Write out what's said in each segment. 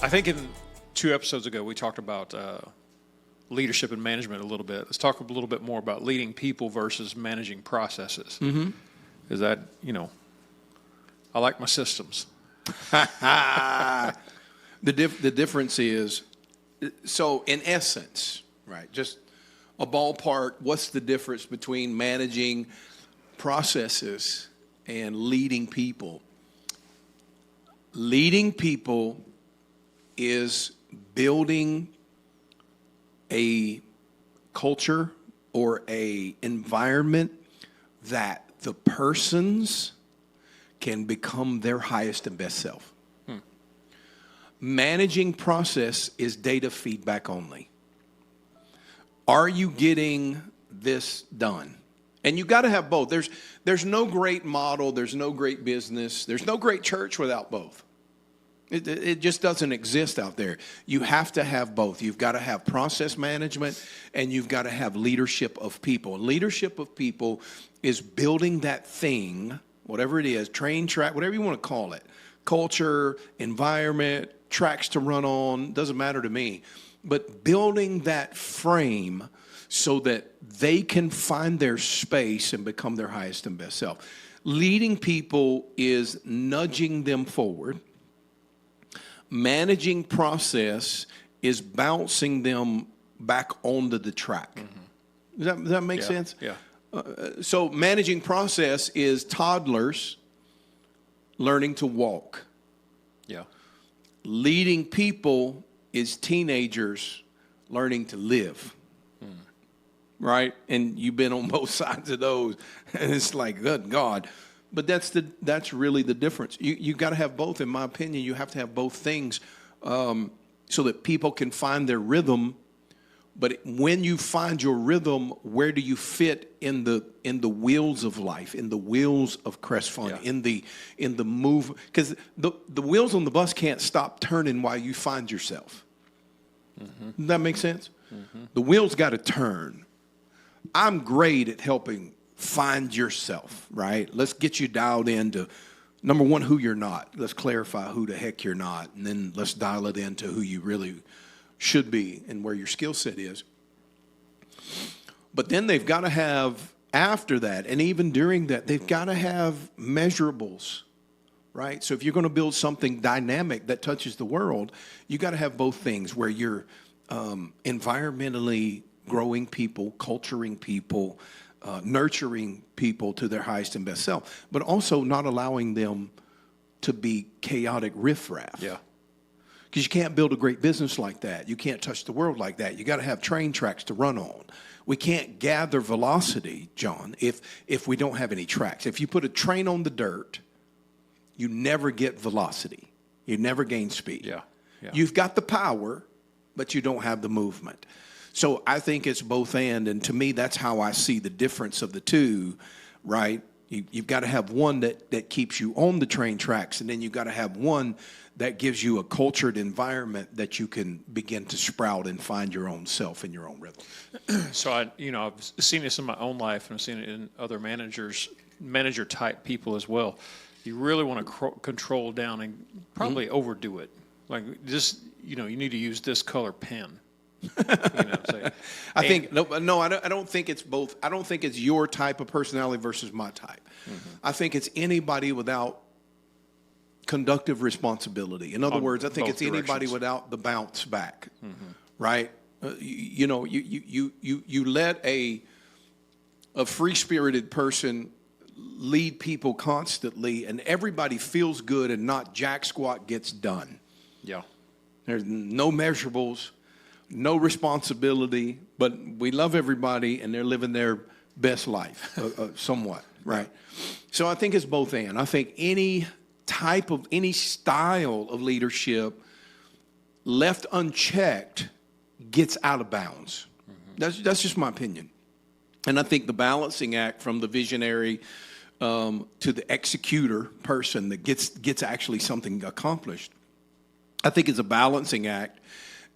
I think in 2 episodes ago we talked about leadership and management a little bit. Let's talk a little bit more about leading people versus managing processes. Mm-hmm. Is that, I like my systems. The difference is, so in essence, right, just a ballpark, what's the difference between managing processes and leading people? Leading people is building a culture or a environment that the persons can become their highest and best self. Managing process is data feedback only. Are you getting this done? And you got to have both. There's no great model, there's no great business, there's no great church without both. It just doesn't exist out there. You have to have both. You've got to have process management and you've got to have leadership of people. Leadership of people is building that thing, whatever it is, train, track, whatever you want to call it, culture, environment, tracks to run on, doesn't matter to me. But building that frame so that they can find their space and become their highest and best self. Leading people is nudging them forward. Managing process is bouncing them back onto the track. Mm-hmm. Does that make sense? Yeah. So managing process is toddlers learning to walk. Yeah. Leading people is teenagers learning to live. Right? And you've been on both sides of those. And it's like, good God. But that's really the difference. You got to have both, in my opinion. You have to have both things so that people can find their rhythm. But when you find your rhythm, where do you fit in the wheels of life, in the wheels of Crest Fund, in the move? Because the wheels on the bus can't stop turning while you find yourself. Mm-hmm. Does that make sense? Mm-hmm. The wheels got to turn. I'm great at helping find yourself, right? Let's get you dialed into, number one, who you're not. Let's clarify who the heck you're not. And then let's dial it into who you really should be and where your skill set is. But then they've got to have, after that, and even during that, they've got to have measurables, right? So if you're going to build something dynamic that touches the world, you got to have both things where you're environmentally growing people, culturing people, nurturing people to their highest and best self, but also not allowing them to be chaotic riffraff. Yeah. Because you can't build a great business like that. You can't touch the world like that. You got to have train tracks to run on. We can't gather velocity, John, if we don't have any tracks. If you put a train on the dirt, you never get velocity. You never gain speed. Yeah. You've got the power, but you don't have the movement. So I think it's both and to me, that's how I see the difference of the two, right? You've got to have one that keeps you on the train tracks, and then you've got to have one that gives you a cultured environment that you can begin to sprout and find your own self and your own rhythm. So I've seen this in my own life, and I've seen it in other manager type people as well. You really want to control down and probably overdo it. Like just, you need to use this color pen. I don't think it's both. I don't think it's your type of personality versus my type. Mm-hmm. I think it's anybody without conductive responsibility. In other words, I think it's anybody without the bounce back, right? You let a free-spirited person lead people constantly, and everybody feels good, and not jack squat gets done. Yeah, there's no measurables. No responsibility, but we love everybody, and they're living their best life, somewhat, right? So I think it's both and. I think any style of leadership left unchecked gets out of bounds. Mm-hmm. That's just my opinion. And I think the balancing act from the visionary to the executor person that gets actually something accomplished, I think it's a balancing act.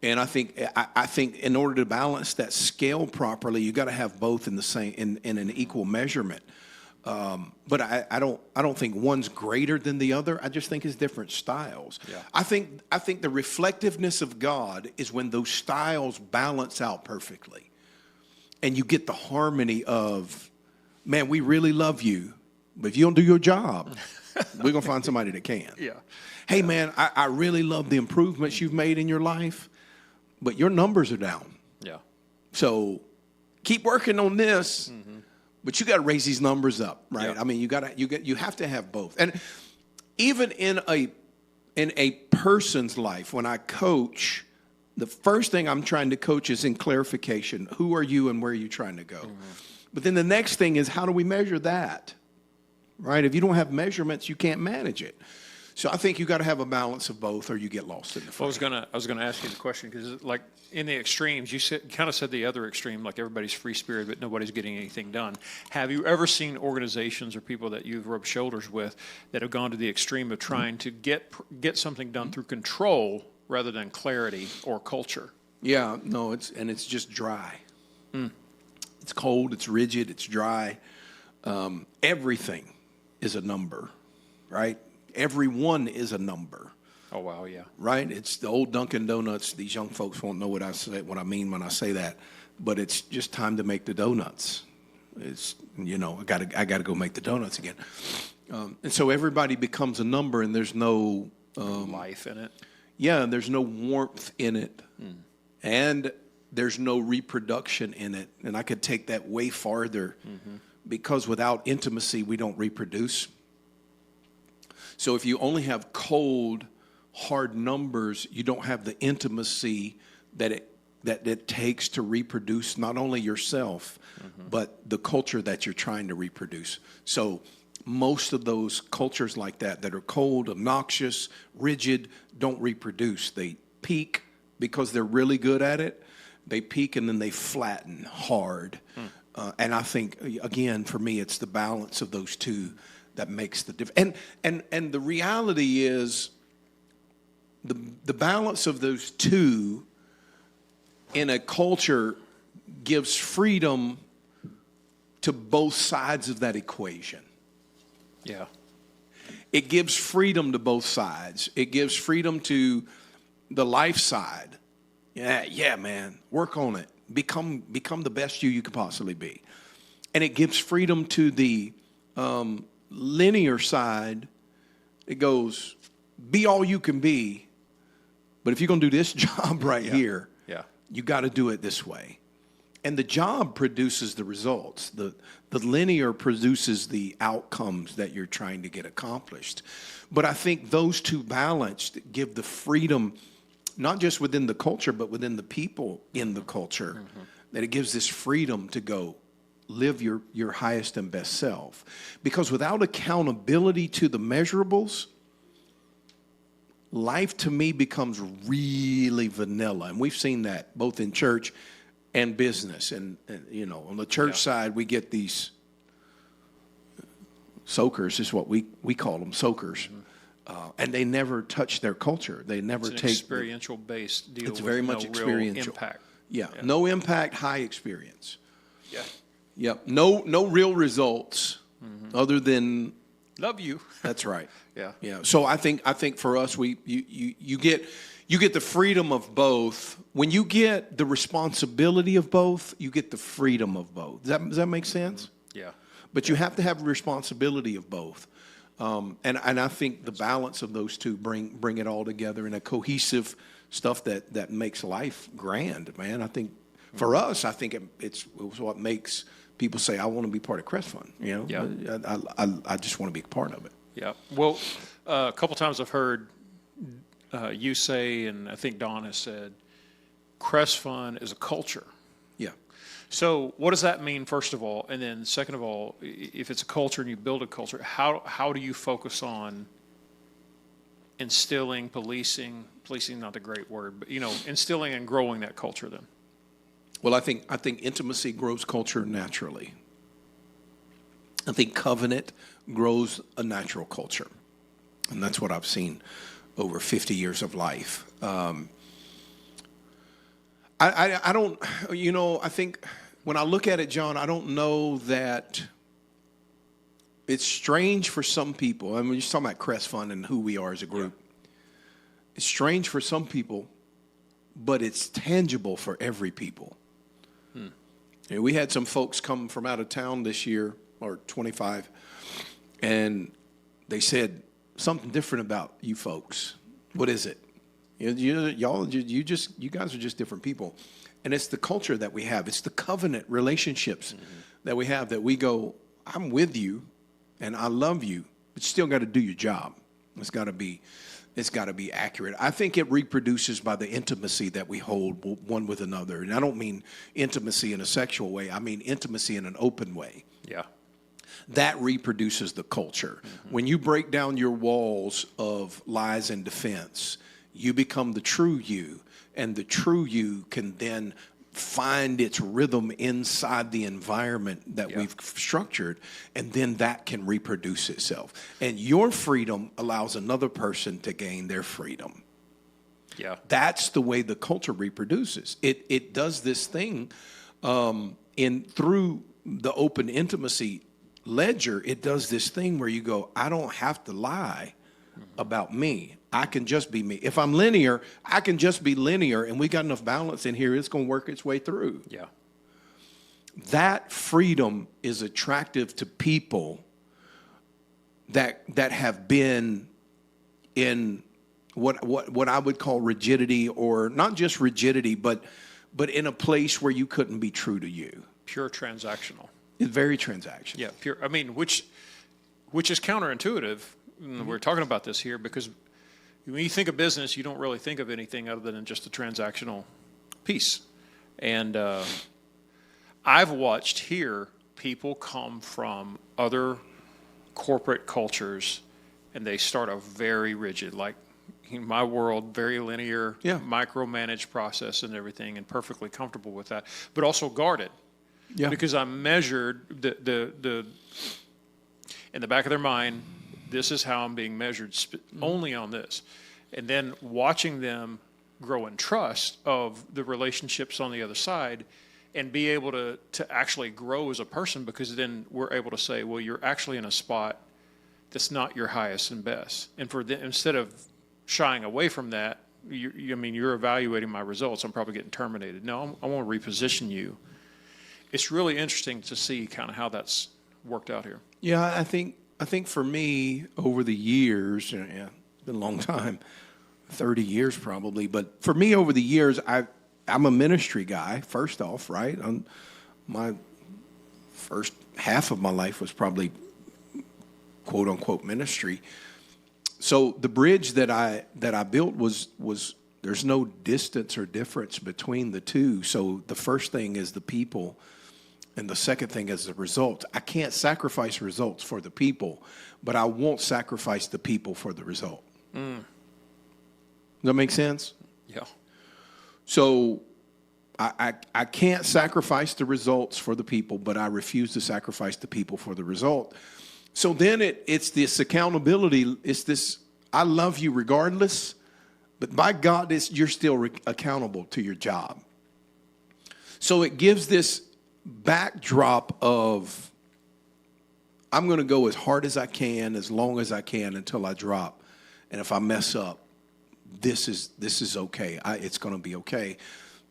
And I think in order to balance that scale properly, you got to have both in the same in an equal measurement. But I don't think one's greater than the other. I just think it's different styles. Yeah. I think the reflectiveness of God is when those styles balance out perfectly, and you get the harmony of, man, we really love you, but if you don't do your job, we're gonna find somebody that can. Yeah. Hey, man, I really love the improvements you've made in your life, but your numbers are down. Yeah. So keep working on this. But you got to raise these numbers up, right? Yeah. I mean, you have to have both. And even in a person's life, when I coach, the first thing I'm trying to coach is in clarification. Who are you and where are you trying to go? But then the next thing is, how do we measure that? Right? If you don't have measurements, you can't manage it. So I think you got to have a balance of both, or you get lost in the fray. I was gonna ask you the question because, like, in the extremes, you kind of said the other extreme, like everybody's free spirit, but nobody's getting anything done. Have you ever seen organizations or people that you've rubbed shoulders with that have gone to the extreme of trying to get something done through control rather than clarity or culture? Yeah, no, it's just dry. It's cold, it's rigid, it's dry. Everything is a number, right? Everyone is a number. Oh, wow, yeah. Right? It's the old Dunkin' Donuts. These young folks won't know what I mean when I say that, but it's just time to make the donuts. It's, I gotta go make the donuts again. And so everybody becomes a number, and there's no Life in it. yeah, there's no warmth in it, and there's no reproduction in it. And I could take that way farther, because without intimacy, we don't reproduce. So if you only have cold, hard numbers, you don't have the intimacy that it takes to reproduce not only yourself, but the culture that you're trying to reproduce. So most of those cultures like that are cold, obnoxious, rigid, don't reproduce. They peak because they're really good at it. They peak and then they flatten hard. And I think, again, for me, it's the balance of those two that makes the difference. And the reality is, the balance of those two in a culture gives freedom to both sides of that equation. Yeah. It gives freedom to both sides. It gives freedom to the life side. Yeah, man, work on it. Become the best you can possibly be. And it gives freedom to the linear side. It goes, be all you can be, but if you're going to do this job right here, you got to do it this way. And the job produces the results. The linear produces the outcomes that you're trying to get accomplished. But I think those two balanced give the freedom, not just within the culture, but within the people in the culture, that it gives this freedom to go live your highest and best self. Because without accountability to the measurables, life to me becomes really vanilla. And we've seen that both in church and business. And on the church side, we get these soakers, is what we call them, soakers. And they never touch their culture. They never It's take experiential based deal. It's very much no experiential. Real impact. Yeah, no impact, high experience. Yeah. Yep, no real results other than Love you. that's right. Yeah. Yeah. So I think for us, you get the freedom of both. When you get the responsibility of both, you get the freedom of both. Does that make sense? Yeah. But you have to have responsibility of both. And I think the balance of those two bring it all together in a cohesive stuff that makes life grand, man. I think for us, I think it's what makes people say, I want to be part of Crest Fund. Yeah. I just want to be a part of it. Yeah. Well, a couple times I've heard you say, and I think Don has said, Crest Fund is a culture. Yeah. So what does that mean, first of all? And then second of all, if it's a culture and you build a culture, how do you focus on instilling, policing, not the great word, but, instilling and growing that culture then? Well, I think intimacy grows culture naturally. I think covenant grows a natural culture. And that's what I've seen over 50 years of life. I don't, I think when I look at it, John, I don't know that it's strange for some people. I mean, you're talking about Crest Fund and who we are as a group. Yeah. It's strange for some people, but it's tangible for every people. And we had some folks come from out of town this year, or 25, and they said something different about you folks. What is it? You guys are just different people. And it's the culture that we have. It's the covenant relationships that we have, that we go, I'm with you and I love you, but you still got to do your job. It's got to be accurate. I think it reproduces by the intimacy that we hold one with another. And I don't mean intimacy in a sexual way. I mean intimacy in an open way. Yeah. That reproduces the culture. When you break down your walls of lies and defense, you become the true you, and the true you can then find its rhythm inside the environment that we've structured, and then that can reproduce itself. And your freedom allows another person to gain their freedom. Yeah. That's the way the culture reproduces. It does this thing through the open intimacy ledger. It does this thing where you go, I don't have to lie about me. I can just be me. If I'm linear, I can just be linear, and we got enough balance in here, it's going to work its way through. Yeah. That freedom is attractive to people that have been in what I would call rigidity, or not just rigidity, but in a place where you couldn't be true to you. Pure transactional. It's very transactional. Yeah, pure. I mean, which is counterintuitive. We're talking about this here because when you think of business, you don't really think of anything other than just the transactional piece. And I've watched here people come from other corporate cultures, and they start a very rigid, like in my world, very linear, micromanaged process and everything, and perfectly comfortable with that, but also guarded. Yeah. Because I'm measured the in the back of their mind, this is how I'm being measured, only on this. And then watching them grow in trust of the relationships on the other side, and be able to actually grow as a person, because then we're able to say, well, you're actually in a spot that's not your highest and best. And instead of shying away from that, you're evaluating my results, I'm probably getting terminated. No, I want to reposition you. It's really interesting to see kind of how that's worked out here. Yeah, I think for me, over the years, it's been a long time, 30 years probably, but for me over the years, I'm a ministry guy, first off, right? My first half of my life was probably quote unquote ministry. So the bridge that I built was there's no distance or difference between the two. So the first thing is the people, and the second thing is the results. I can't sacrifice results for the people, but I won't sacrifice the people for the result. Does that make sense? Yeah. So I can't sacrifice the results for the people, but I refuse to sacrifice the people for the result. So then it's this accountability. It's this, I love you regardless, but by God, you're still accountable to your job. So it gives this backdrop of, I'm going to go as hard as I can, as long as I can, until I drop. And if I mess up, this is okay. It's going to be okay.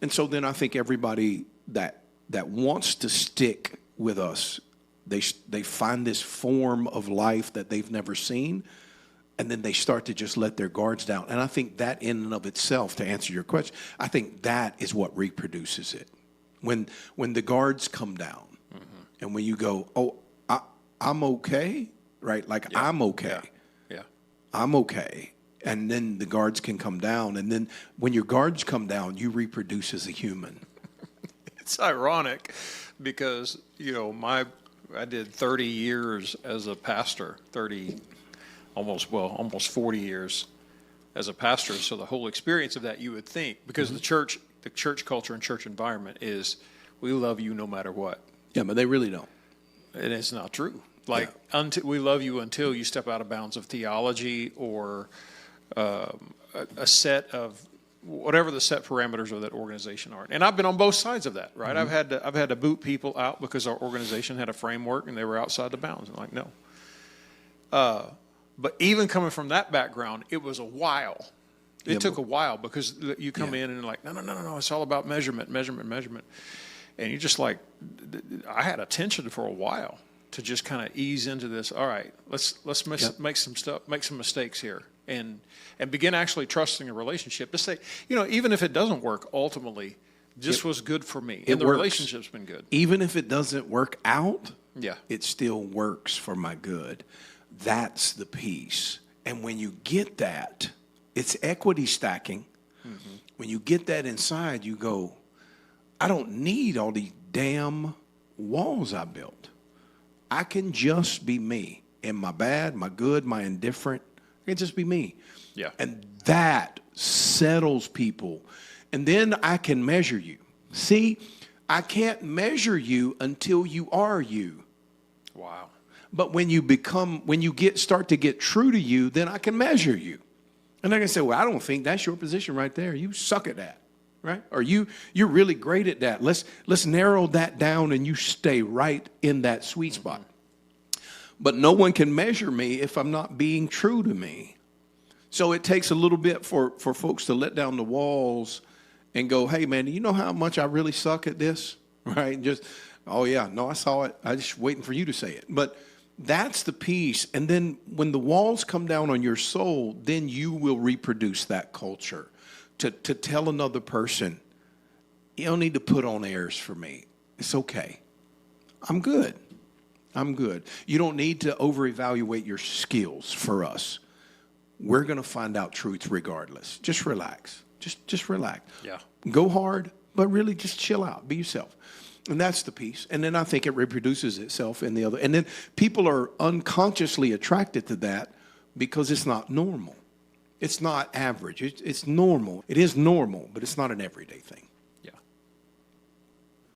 And so then I think everybody that wants to stick with us, they find this form of life that they've never seen, and then they start to just let their guards down. And I think that in and of itself, to answer your question, I think that is what reproduces it. When the guards come down, and when you go, oh, I'm okay, right? Like, yeah. I'm okay. Yeah. I'm okay. And then the guards can come down. And then when your guards come down, you reproduce as a human. It's ironic because, I did 30 years as a pastor, almost 40 years as a pastor. So the whole experience of that, you would think, because the church culture and church environment is, we love you no matter what. Yeah, but they really don't. And it's not true. Like, we love you until you step out of bounds of theology or a set of whatever the set parameters of that organization are. And I've been on both sides of that, right? I've had to boot people out because our organization had a framework and they were outside the bounds. I'm like, no, But even coming from that background, it was a while. It Yeah, took but- a while because you come Yeah. in and like, no, it's all about measurement. And you're just like, I had attention for a while to just kind of ease into this. All right, let's Yep. make some mistakes here, and begin actually trusting a relationship to say, even if it doesn't work, ultimately, this was good for me, it and the works. relationship's been good. Even if it doesn't work out, Yeah. it still works for my good. That's the piece. And when you get that, it's equity stacking. When you get that inside, you go, I don't need all these damn walls I built. I can just be me. And my bad, my good, my indifferent, I can just be me. Yeah. And that settles people. And then I can measure you. See, I can't measure you until you are you. Wow. But when you start to get true to you, then I can measure you. And I can say, well, I don't think that's your position right there. You suck at that, right? Or you're really great at that. Let's narrow that down and you stay right in that sweet spot. But no one can measure me if I'm not being true to me. So it takes a little bit for folks to let down the walls and go, hey, man, do you know how much I really suck at this? Right? And just, oh, yeah, no, I saw it. I just waiting for you to say it. But that's the piece. And then when the walls come down on your soul, then you will reproduce that culture to tell another person, you don't need to put on airs for me. It's okay. I'm good. I'm good. You don't need to over-evaluate your skills for us. We're going to find out truth regardless. Just relax. Just relax. Yeah. Go hard, but really just chill out. Be yourself. And that's the piece. And then I think it reproduces itself in the other. And then people are unconsciously attracted to that because it's not normal. It's not average. It's normal. It is normal, but it's not an everyday thing.